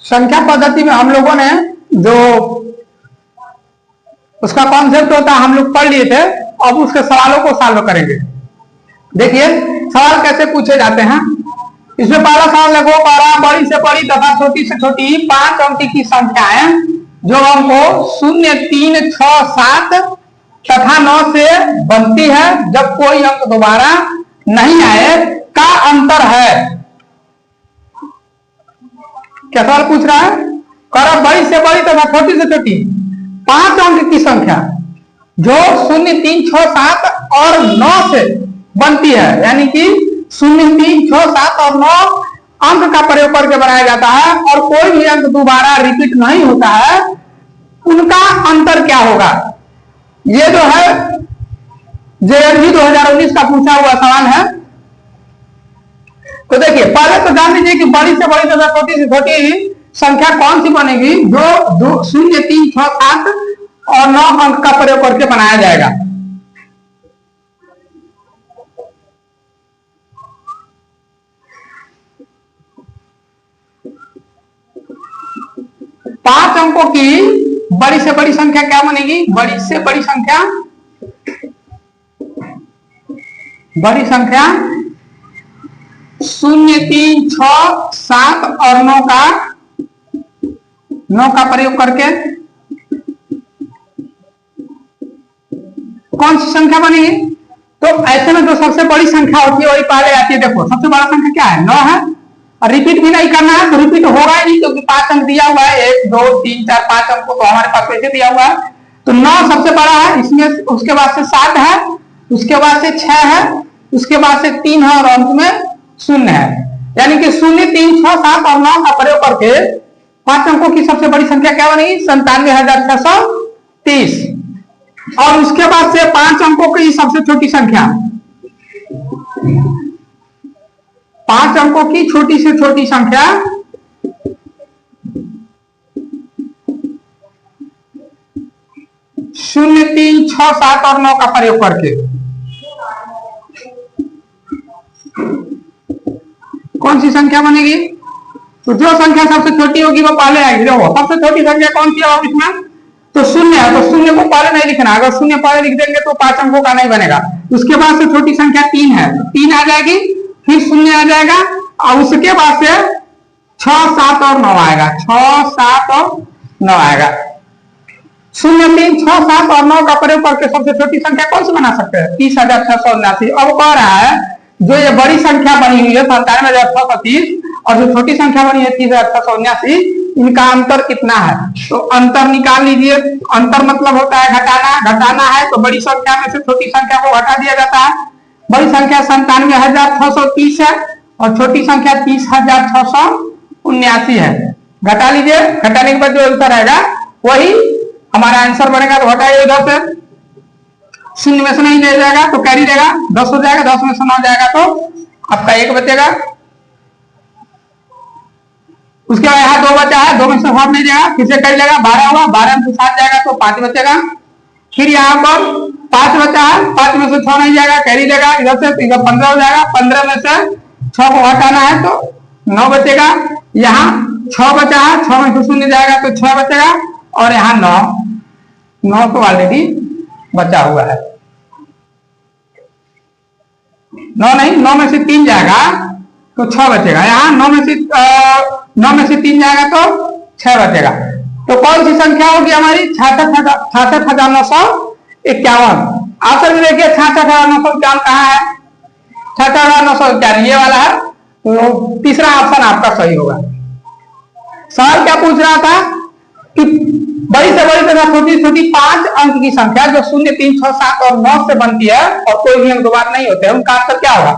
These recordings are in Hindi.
संख्या पद्धति में हम लोगों ने जो उसका कॉन्सेप्ट होता है हम लोग पढ़ लिए थे, अब उसके सवालों को सॉल्व करेंगे। देखिए सवाल कैसे पूछे जाते हैं। इसमें पहला सवाल देखो, बड़ी से बड़ी तथा छोटी से छोटी 5 अंक की संख्याएं जो हमको 0, 3, 6, 7 तथा 9 से बनती है जब कोई अंक दोबारा नहीं आए का अंतर है। क्या सवाल पूछ रहा है? करो बड़ी से बड़ी तथा छोटी से छोटी 5 अंक की संख्या जो 0, 3, 6, 7 और 9 से बनती है, यानी कि 0, 3, 6, 7 और 9 अंक का प्रयोग करके बनाया जाता है और कोई भी अंक दोबारा रिपीट नहीं होता है, उनका अंतर क्या होगा। ये जो है JLV 2019 का पूछा हुआ सवाल है। तो देखिए पहले तो जान लीजिए कि बड़ी से बड़ी तथा छोटी से छोटी संख्या कौन सी बनेगी जो 0, 3, 6, 7 और 9 अंक का प्रयोग करके बनाया जाएगा। पांच अंकों की बड़ी से बड़ी संख्या क्या बनेगी? बड़ी से बड़ी संख्या 0, 3, 6, 7 और 9 का प्रयोग करके कौन सी संख्या बनेगी? तो ऐसे में जो सबसे बड़ी संख्या होती है वही पहले आती है। देखो सबसे बड़ा संख्या क्या है? 9 है और रिपीट भी नहीं करना है, तो रिपीट होगा ही नहीं क्योंकि 5 अंक दिया हुआ है, 1, 2, 3, 4, 5 अंक तो हमारे पास वैसे दिया हुआ है। तो 9 सबसे बड़ा है, इसमें उसके बाद से 7 है, उसके बाद से 6 है, उसके बाद से 3 है और अंत में 0 है। यानी कि 0, 3, 6, 7 और 9 का प्रयोग करके 5 अंकों की सबसे बड़ी संख्या क्या बनेगी? 97,630। और उसके बाद से 5 अंकों की सबसे छोटी संख्या, 5 अंकों की छोटी से छोटी संख्या 0, 3, 6, 7 और 9 का प्रयोग करके कौन सी संख्या बनेगी? तो जो संख्या सबसे छोटी होगी वो पहले आएगी। देखो सबसे छोटी संख्या कौन सी है इसमें? तो 0 है, तो 0 को पहले नहीं लिखना। अगर 0 पहले लिख देंगे तो 5 अंकों का नहीं बनेगा। उसके बाद से छोटी संख्या 3 है, तो 3 आ जाएगी, फिर 0 आ जाएगा और उसके बाद से 6, 7 और 9 आएगा। 6, 7 और 9 आएगा। 0, 3, 6, 7 और 9 का प्रयोग करके सबसे छोटी संख्या कौन सी बना सकते हैं? 30,679। अब कह रहा है जो ये बड़ी संख्या बनी हुई है 97,630 और जो छोटी संख्या बनी है 30,679, इनका अंतर कितना है? तो अंतर निकाल लीजिए। अंतर मतलब होता है घटाना। घटाना है तो बड़ी संख्या में से छोटी संख्या को घटा दिया जाता है। बड़ी संख्या 97,630 है और छोटी संख्या 30,679 है। घटा लीजिए, घटाने के बाद जो उत्तर आएगा वही हमारा आंसर बनेगा। तो घटाइए इधर से, 0 में से नहीं ले जाएगा तो कैरी देगा, 10 हो जाएगा, 10 में से 9 जाएगा तो आपका 1 बचेगा। उसके बाद यहाँ 2 बचा है, 2 में से 7 नहीं जाएगा, फिर से कैरी लेगा, 12 होगा, 12 में से 7 जाएगा तो 5 बचेगा। फिर यहाँ पर 5 बचा है, 5 में से 6 नहीं जाएगा, कैरी लेगा इधर से, इधर 15 हो जाएगा, 15 में से 6 को हटाना है तो 9 बचेगा। यहाँ 6 बचा है, 6 में से 0 जाएगा तो 6 बचेगा और यहाँ 9 तो ऑलरेडी बचा हुआ है। 9 नहीं, 9 में से 3 जाएगा तो 6 बचेगा। यहाँ 9 में से 3 जाएगा तो 6 बचेगा। तो कौन सी संख्या होगी हमारी? 66,951। आंसर में देखिए 66,951 कहाँ है? 66,951 ये वाला है, तो तीसरा ऑप्शन आपका सही होगा। सवाल क्या पूछ रहा था कि बड़ी से बड़ी तथा छोटी छोटी 5 अंक की संख्या जो 0, 3, 6, 7 और 9 से बनती है और कोई भी अंक दोबारा नहीं होते हैं, उनका अंतर क्या होगा?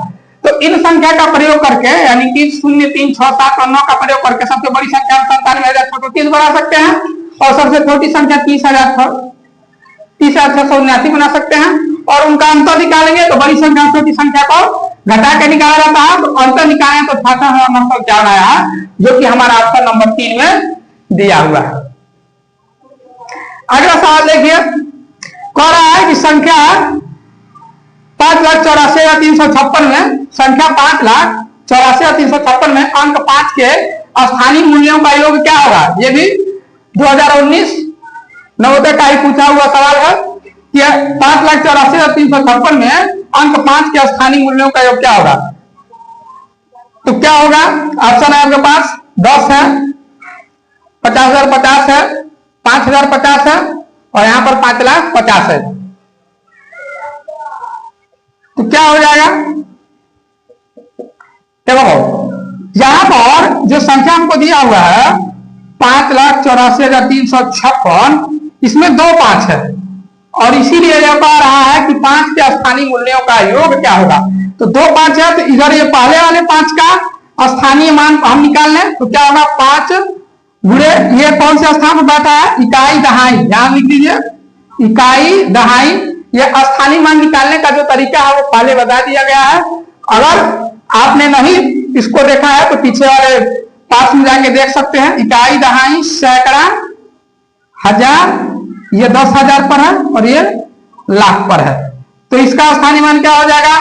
तो इन संख्या का प्रयोग करके यानी कि 0, 3, 6, 7 और 9 का प्रयोग करके सबसे बड़ी संख्या 97,630 बना सकते हैं और सबसे छोटी संख्या 30,679 बना सकते हैं। और उनका अंतर निकालेंगे तो बड़ी संख्या छोटी संख्या को घटा के निकाला जाता है। तो अंतर निकालें तो 66,951 आया है, जो कि हमारा ऑप्शन नंबर 3 में दिया हुआ है। अगला सवाल देखिए, कह रहा है कि संख्या 5,84,356 में, संख्या 5,84,356 में अंक 5 के स्थानीय मूल्यों का योग क्या होगा। ये भी 2019 नवोदय का ही पूछा हुआ सवाल है कि 5,84,356 में अंक 5 के स्थानीय मूल्यों का योग क्या होगा। तो क्या होगा, ऑप्शन है आपके पास 10 है, 50,050 है, 5,050 है और यहां पर 5,50,000 है। तो क्या हो जाएगा, देखो यहां पर जो संख्या हमको दिया हुआ है 5,84,356, इसमें 2 5 है और इसीलिए यह कह रहा है कि 5 के स्थानीय मूल्यों का योग क्या होगा। तो 2 5 है, तो इधर ये पहले वाले 5 का स्थानीय मान हम निकाल लें तो क्या होगा, 5 गुणे ये कौन से स्थान पर बैठा है, इकाई दहाई, यहां लिख दीजिए इकाई दहाई। ये स्थानीय मान निकालने का जो तरीका है वो पहले बता दिया गया है। अगर आपने नहीं इसको देखा है तो पीछे वाले पास में जाके देख सकते हैं। इकाई दहाई सैकड़ा हजार, ये 10,000 पर है और ये लाख पर है। तो इसका स्थानीय मान क्या हो जाएगा,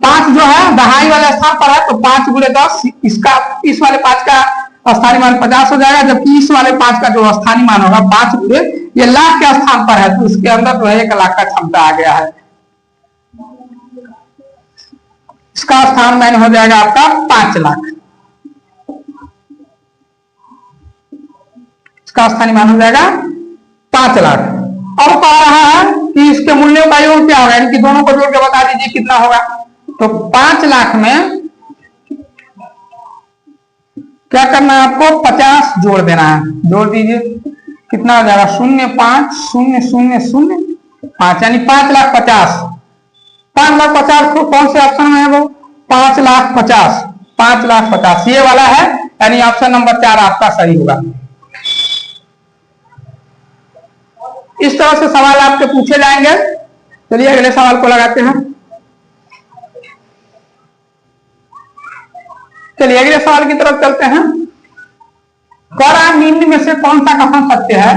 5 जो है दहाई वाले स्थान पर है तो 5 गुणे 10, इसका इस वाले 5 का स्थानीय मान 50 हो जाएगा, जबकि इस वाले 5 का जो स्थानीय मान होगा 5 गुणे ये लाख के स्थान पर है तो इसके अंदर जो है 1 लाख का क्षमता आ गया है। इसका स्थान मान हो जाएगा आपका 5 लाख, इसका स्थानीय मान हो जाएगा 5 लाख। अब कह रहा है कि इसके मूल्यों का योग क्या होगा, यानी कि दोनों को जोड़ के बता दीजिए कितना होगा। तो 5 लाख में क्या करना है आपको, 50 जोड़ देना है, जोड़ दीजिए कितना हो जाएगा 0,5,0,0,0,5 यानी 5,50,000। 5,50,000 को कौन से ऑप्शन में है वो, 5,50,000, 5,50,000 ये वाला है, यानी ऑप्शन नंबर 4 आपका सही होगा। इस तरह से सवाल आपके पूछे जाएंगे। चलिए अगले सवाल को लगाते हैं। चलिए अगले सवाल की तरफ चलते हैं। कह रहा है निम्न में से कौन सा कथन सत्य है।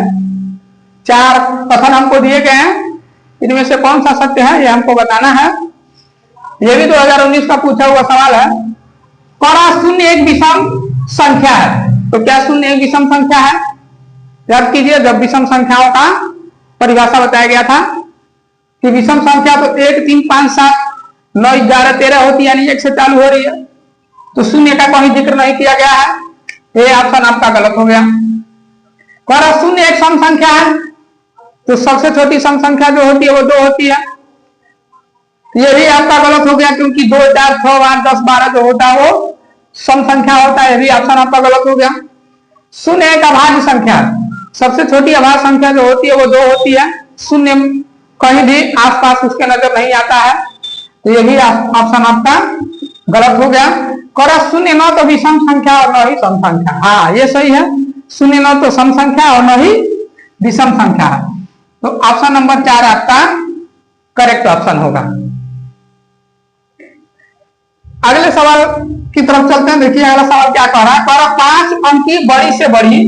4 कथन हमको दिए गए हैं, इनमें से कौन सा सत्य है ये हमको बताना है। ये भी 2019 का पूछा हुआ सवाल है। कह रहा शून्य एक विषम संख्या है। तो क्या शून्य एक विषम संख्या है, याद कीजिए जब विषम संख्याओं का परिभाषा बताया गया था कि विषम संख्या तो 1 3 5 7 9 11 13 होती है, यानी 1 से चालू हो रही है। तो शून्य का कोई जिक्र नहीं किया गया है, ये ऑप्शन आपका गलत हो गया। कह रहा शून्य एक सम संख्या है, तो सबसे छोटी सम संख्या जो होती है वो 2 होती है, ये भी आपका गलत हो गया क्योंकि 2 4 6 8 10 12 जो होता है वो सम संख्या होता है, ये भी ऑप्शन आपका गलत हो गया। शून्य एक अभाज्य संख्या, सबसे छोटी अभाज्य संख्या जो होती है वो 2 होती है, शून्य कहीं भी आसपास उसके नजर नहीं आता है, तो ये भी ऑप्शन आपका गलत हो गया। करा शून्य न तो विषम संख्या और न ही सम संख्या, हाँ ये सही है, शून्य न तो सम संख्या और न ही विषम संख्या है। तो ऑप्शन नंबर 4 आपका करेक्ट ऑप्शन होगा। अगले सवाल की तरफ चलते हैं। देखिए अगला सवाल क्या कह रहा है। कह रहा 5 अंक की बड़ी से बड़ी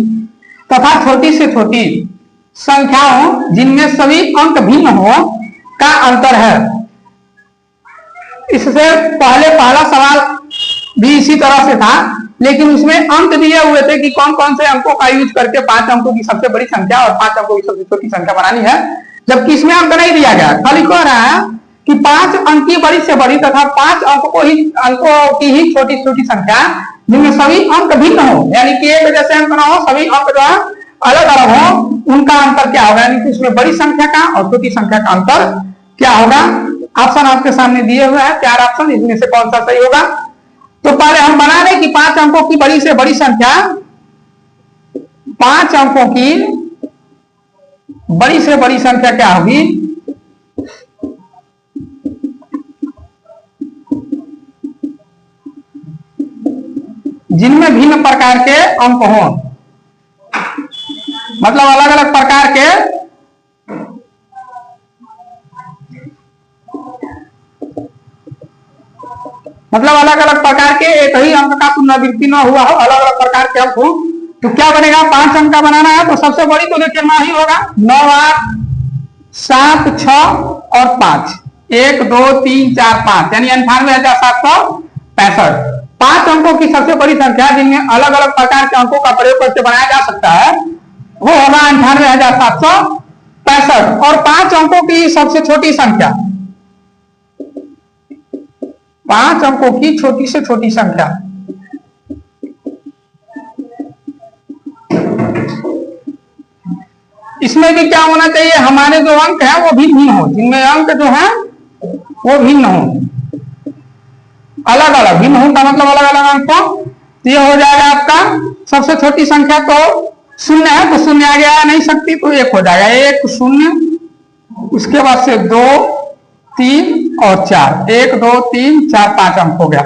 तथा छोटी से छोटी संख्याओं जिनमें सभी अंक भिन्न हो का अंतर है। इससे पहले पहला सवाल भी इसी तरह से था, लेकिन उसमें अंक दिए हुए थे कि कौन कौन से अंकों का यूज करके 5 अंकों की सबसे बड़ी संख्या और 5 अंकों की सबसे छोटी संख्या बनानी है, जबकि इसमें अंक नहीं दिया गया। खाली कह रहा है कि 5 अंक की बड़ी से बड़ी तथा 5 अंकों की ही छोटी छोटी संख्या जिनमें सभी अंक भिन्न हो, यानी कि एक जैसे अंक ना हो, सभी अंक जो है अलग अलग हो, उनका अंतर क्या होगा, यानी कि उसमें बड़ी संख्या का और छोटी संख्या का अंतर क्या होगा। ऑप्शन आपके सामने दिए हुए हैं 4 ऑप्शन, इनमें से कौन सा सही होगा। तो पहले हम बना रहे कि 5 अंकों की बड़ी से बड़ी संख्या, 5 अंकों की बड़ी से बड़ी संख्या क्या होगी, जिनमें भिन्न प्रकार के अंक हों, मतलब अलग अलग प्रकार के अलग अलग प्रकार के एक ही अंक का पुनरावृत्ति न हुआ हो, अलग अलग प्रकार के अंक हो। तो क्या बनेगा, 5 अंक का बनाना है तो सबसे बड़ी तो देखिए 9 ही होगा, 9 8 7, 6 और 5, 1, 2, 3, 4, 5 यानी 98,765। 5 अंकों की सबसे बड़ी संख्या जिनमें अलग अलग प्रकार के अंकों का प्रयोग करके बनाया जा सकता है वो होगा 98,765। और 5 अंकों की सबसे छोटी संख्या, 5 अंकों की छोटी से छोटी संख्या, इसमें भी क्या होना चाहिए, हमारे जो अंक है वो भी भिन्न हो, जिनमें अंक जो है वो भिन्न हो, अलग अलग। भिन्न हो का मतलब अलग अलग अंक हो। तो ये हो जाएगा आपका सबसे छोटी संख्या। तो 0 है तो 0 आगे आ नहीं सकती तो 1 हो जाएगा, 1, 0, उसके बाद से 2, 3 और 4, 1, 2, 3, 4, 5 अंक हो गया।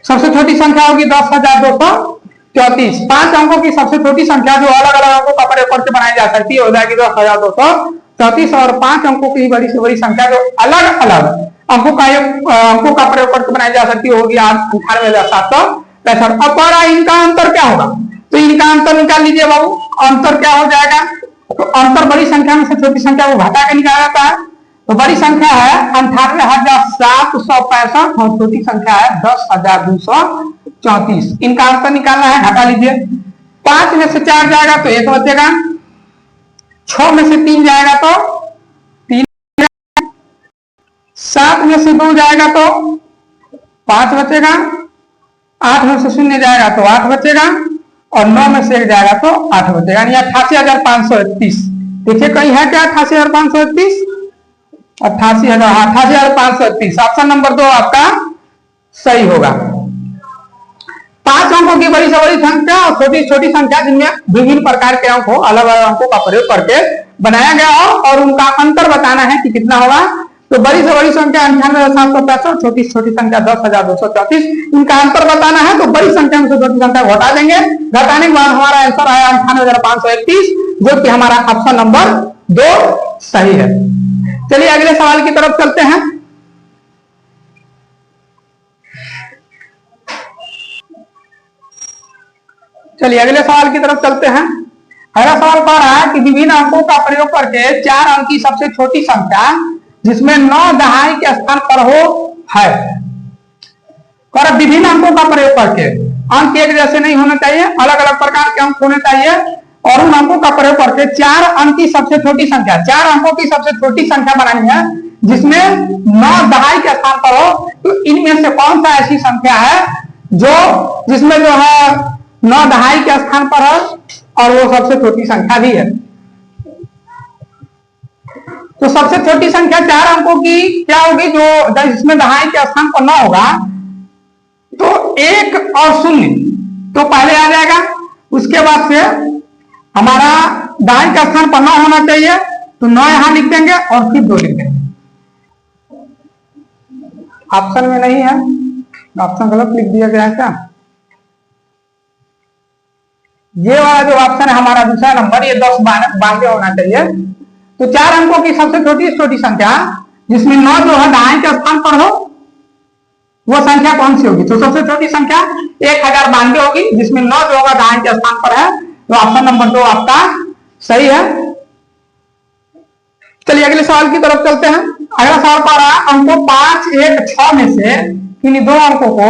सबसे छोटी संख्या होगी 10,234। 5 अंकों की सबसे छोटी संख्या जो अलग अलग अंकों का प्रयोग करके बनाई जा सकती है हो जाएगी 10,234। और 5 अंकों की बड़ी से बड़ी संख्या जो अलग अलग अंकों का प्रयोग करके बनाई जा सकती होगी 98,765। अब बड़ा इनका अंतर क्या होगा, तो इनका अंतर निकाल लीजिए बाबू। अंतर क्या हो जाएगा, तो अंतर बड़ी संख्या में से छोटी संख्या को घटा के निकाला जाता है। तो बड़ी संख्या है 98,765 और छोटी संख्या है 10,234। इनका अंतर निकालना है, घटा लीजिए। 5 में से 4 जाएगा तो 1 बचेगा, 6 में से 3 जाएगा तो 3, 7 में से 2 जाएगा तो 5 बचेगा, 8 में से 0 जाएगा तो 8 बचेगा और 9 में से 1 जाएगा तो 8 बचेगा, यानी 88,531। देखिए कहीं है क्या 88,531? 88,531। ऑप्शन नंबर 2 आपका सही होगा। 5 अंकों की बड़ी से बड़ी संख्या और छोटी छोटी संख्या जिनमें विभिन्न प्रकार के अंक हो, अलग अलग अंकों का प्रयोग करके बनाया गया हो और उनका अंतर बताना है कि कितना होगा। तो बड़ी से बड़ी संख्या 98,765, छोटी से छोटी संख्या 10,234। इनका अंतर बताना है तो बड़ी संख्या में से छोटी संख्या घटा देंगे, घटाने के बाद हमारा आंसर आया 98,531, जो कि हमारा ऑप्शन नंबर 2 सही है। चलिए अगले सवाल की तरफ चलते हैं। अगला सवाल कह रहा है कि विभिन्न अंकों का प्रयोग करके 4 अंक की सबसे छोटी संख्या जिसमें 9 दहाई के स्थान पर हो है। और विभिन्न अंकों का प्रयोग करके, अंक एक जैसे नहीं होना चाहिए, अलग अलग प्रकार के अंक होने चाहिए और उन अंकों का प्रयोग करके 4 अंक की सबसे छोटी संख्या, 4 अंकों की सबसे छोटी संख्या बनानी है जिसमें 9 दहाई के स्थान पर हो। तो इनमें से कौन सा ऐसी संख्या है जो जिसमें जो है 9 दहाई के स्थान पर है और वो सबसे छोटी संख्या भी है। तो सबसे छोटी संख्या 4 अंकों की क्या होगी, जो जिसमें दहाई के स्थान पर 9 होगा तो 1 और 0 तो पहले आ जाएगा, उसके बाद से हमारा दहाई का स्थान पर 9 होना चाहिए तो 9 यहां लिख देंगे और फिर 2 लिख देंगे। ऑप्शन में नहीं है, ऑप्शन गलत लिख दिया गया है क्या? ये वाला जो ऑप्शन है हमारा दूसरा नंबर, ये 1092 होना चाहिए। तो 4 अंकों की सबसे छोटी संख्या जिसमें 9 जो है दहाई के स्थान पर हो वो संख्या कौन सी होगी? तो सबसे छोटी संख्या 1092 होगी जिसमें 9 जो होगा दहाई के स्थान पर है। तो ऑप्शन नंबर 2 आपका सही है। चलिए अगले सवाल की तरफ चलते हैं। अगला सवाल पा रहा है अंकों 5, 1, 6 में से किन्हीं 2 अंकों को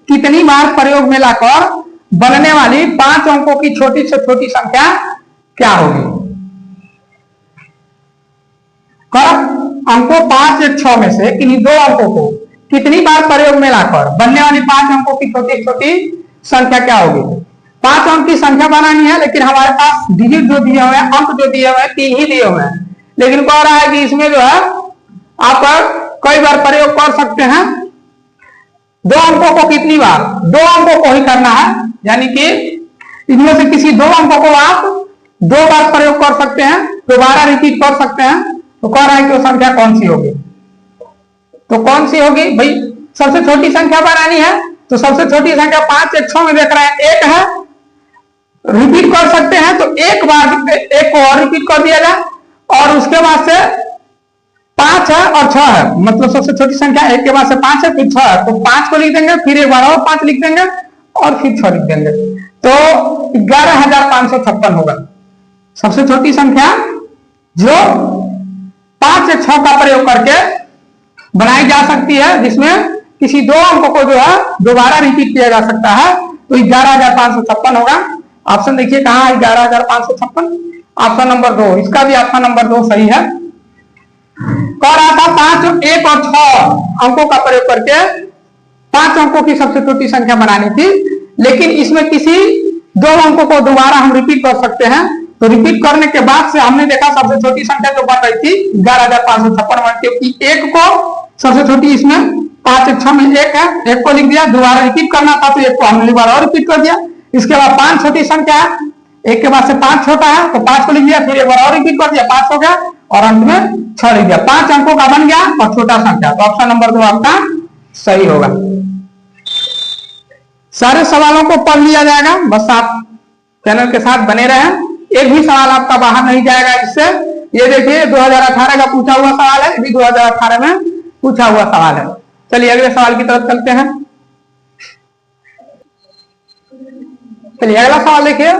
कितनी बार प्रयोग में लाकर बनने वाली 5 अंकों की छोटी से छोटी संख्या क्या होगी? अंकों 5, 1, 6 में से किन्हीं 2 अंकों को कितनी बार प्रयोग में लाकर बनने वाली 5 अंकों की छोटी छोटी संख्या क्या होगी? 5 अंक की संख्या बनानी है, लेकिन हमारे पास डिजिट जो दिए हुए हैं, अंक जो दिए हुए हैं 3 ही दिए हुए हैं, लेकिन कह रहा है कि इसमें जो है आप कई बार प्रयोग कर सकते हैं। 2 अंकों को कितनी बार? 2 अंकों को ही करना है, यानी कि इनमें से किसी 2 अंकों को आप 2 बार प्रयोग कर सकते हैं, दोबारा रिपीट कर सकते हैं। तो कह रहा है कि वो संख्या कौन सी होगी? तो कौन सी होगी भाई? सबसे छोटी संख्या बनानी है तो सबसे छोटी संख्या 5, 1, 6 में देख रहे हैं 1 है, रिपीट कर सकते हैं तो एक बार 1 को और रिपीट कर दिया जाए और उसके बाद से 5 है और 6 है, मतलब सबसे छोटी संख्या 1 के बाद से 5 है फिर 6 है, तो 5 को लिख देंगे, फिर एक बार और 5 लिख देंगे और फिर 6 लिख देंगे, तो 11,556 होगा सबसे छोटी संख्या जो 5 से 6 का प्रयोग करके बनाई जा सकती है, जिसमें किसी दो अंकों को जो है दोबारा रिपीट किया जा सकता है। तो 11,556 होगा। ऑप्शन देखिए कहाँ है 11,556, ऑप्शन नंबर 2। इसका भी ऑप्शन नंबर 2 सही है। कह रहा था 5, 1 और 6 अंकों का प्रयोग करके 5 अंकों की सबसे छोटी संख्या बनानी थी, लेकिन इसमें किसी 2 अंकों को दोबारा हम रिपीट कर सकते हैं। तो रिपीट करने के बाद से हमने देखा सबसे छोटी संख्या जो बन रही थी 11,556, क्योंकि 1 को सबसे छोटी इसमें 5 से 6 में 1 है, 1 को लिख दिया। दोबारा रिपीट करना था तो 1 को हमने दोबारा और रिपीट कर दिया। इसके बाद 5 छोटी संख्या है, 1 के बाद से 5 छोटा है तो 5 को लिख दिया, फिर एक बार और रिपीट कर दिया, 5 हो गया और अंत में 6 लिख दिया। 5 अंकों का बन गया और छोटा संख्या। तो ऑप्शन नंबर 2 आपका सही होगा। सारे सवालों को पढ़ लिया जाएगा, बस आप चैनल के साथ बने रहें। एक भी सवाल आपका बाहर नहीं जाएगा इससे। ये देखिए 2018 का पूछा हुआ सवाल है, भी 2018 में पूछा हुआ सवाल है। चलिए अगले सवाल की तरफ चलते हैं। चलिए अगला सवाल देखिए,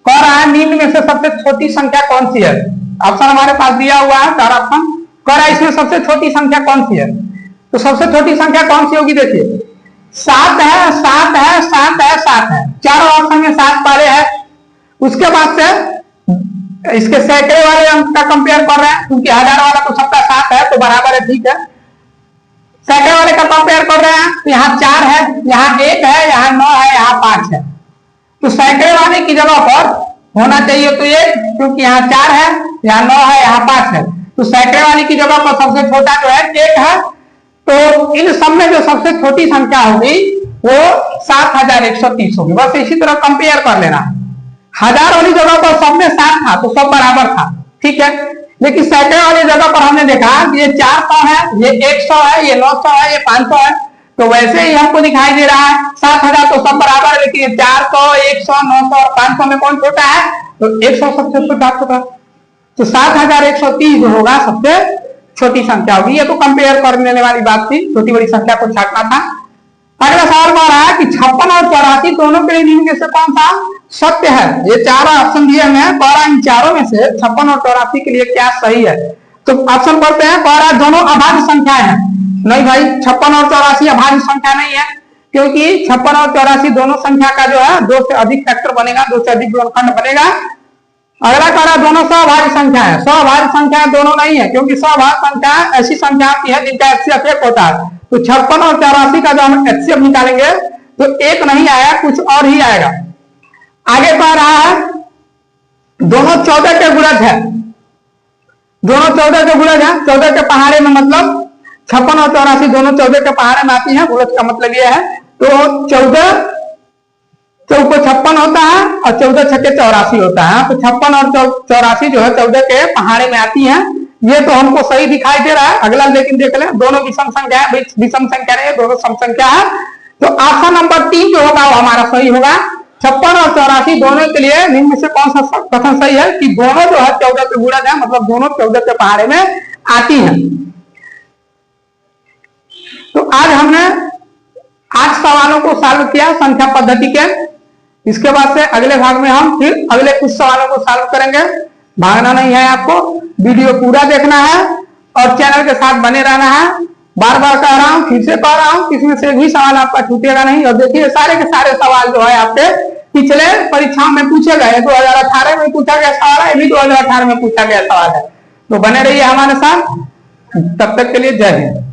कह रहा है निम्न में से सबसे छोटी संख्या कौन सी है। ऑप्शन हमारे पास दिया हुआ है 4 ऑप्शन। कह रहा है इसमें सबसे छोटी संख्या कौन सी है। तो सबसे छोटी संख्या कौन सी होगी, देखिए 7 है, 7 है, 7 है, 7 है। चारों ऑप्शन में 7 पाले है। उसके बाद से इसके सैकड़े वाले अंक का कंपेयर कर रहे हैं, क्योंकि 1000 वाला तो सबका 7 है तो बराबर है, ठीक है। सैकड़े वाले का कंपेयर कर रहे हैं तो यहाँ 4 है, यहाँ 1 है, यहाँ 9 है, यहाँ 5 है। तो सैकड़े वाले की जगह पर होना चाहिए तो 1, क्योंकि यहाँ 4 है, यहाँ 9 है, यहाँ 5 है। तो सैकड़े वाले की जगह पर सबसे छोटा जो है 1 है। तो इन सब में जो सबसे छोटी संख्या होगी वो 7130 होगी। बस इसी तरह कंपेयर कर लेना। 1000 वाली जगह पर सब में 7 था तो सब बराबर था, ठीक है। लेकिन सैकड़े वाली जगह पर हमने देखा कि ये 400 है, ये 100 है, ये 900 है, ये 500 है। तो वैसे ही हमको दिखाई दे रहा है 7000 तो सब बराबर है, लेकिन 400, 100, 900 और 500 में कौन छोटा है, तो 100 सबसे छोटा होगा। तो 7130 जो होगा सबसे छोटी संख्या होगी। ये तो कंपेयर करने वाली बात थी, छोटी बड़ी संख्या को छांटना था। अगला सवाल कह रहा है कि 56 और 84 दोनों के लिए निम्न में से कौन सा सत्य है। ये 4 ऑप्शन दिए हुए हैं, कह रहा है इन चारों में से 56 और 84 के लिए क्या सही है। तो ऑप्शन पढ़ते हैं। कह रहा है दोनों अभाज्य संख्याएं हैं। नहीं भाई, 56 और 84 अभाज्य संख्या नहीं है, क्योंकि 56 और 84 दोनों संख्या का जो है 2 से अधिक फैक्टर बनेगा, 2 से अधिक गुणनखंड बनेगा। अगला कह रहा है दोनों सभाज्य संख्या है। सभाज्य संख्या दोनों नहीं है, क्योंकि सभाज्य संख्या ऐसी संख्या आती है जिनका एचसीएफ 1 होता है। तो 56 और 84 का जो हम एचसीएफ निकालेंगे तो 1 नहीं आया, कुछ और ही आएगा। आगे कह रहा है दोनों 14 के गुणज है। दोनों 14 के गुणज है, 14 के पहाड़े में, मतलब 56 और 84 दोनों 14 के पहाड़े में आती है। गुणज का मतलब यह है। तो 14 चौको 56 होता है और 14 छक्के 84 होता है। तो 56 और 84 जो है 14 के पहाड़े में आती है। ये तो हमको सही दिखाई दे रहा है। अगला लेकिन देख ले, दोनों विषम संख्या है, विषम संख्या नहीं है, दोनों सम संख्या है। तो ऑप्शन नंबर 3 जो होगा वो हमारा सही होगा। 56 और 84 दोनों के लिए निम्न से कौन सा कथन सही है कि दोनों जो है 14 के गुणज है, मतलब दोनों 14 के पहाड़े में आती है। तो आज हमने 8 सवालों को सॉल्व किया संख्या पद्धति के। इसके बाद से अगले भाग में हम फिर अगले कुछ सवालों को सॉल्व करेंगे। भागना नहीं है, आपको वीडियो पूरा देखना है और चैनल के साथ बने रहना है। बार बार कह रहा हूं, फिर से कह रहा हूं, इसमें से भी सवाल आपका छूटेगा नहीं। और देखिए सारे के सारे सवाल जो है आपके पिछले परीक्षाओं में पूछे गए। 2018 में पूछा गया सवाल है, ये भी 2018 में पूछा गया सवाल है। तो बने रहिए हमारे साथ। तब तक के लिए जय हिंद।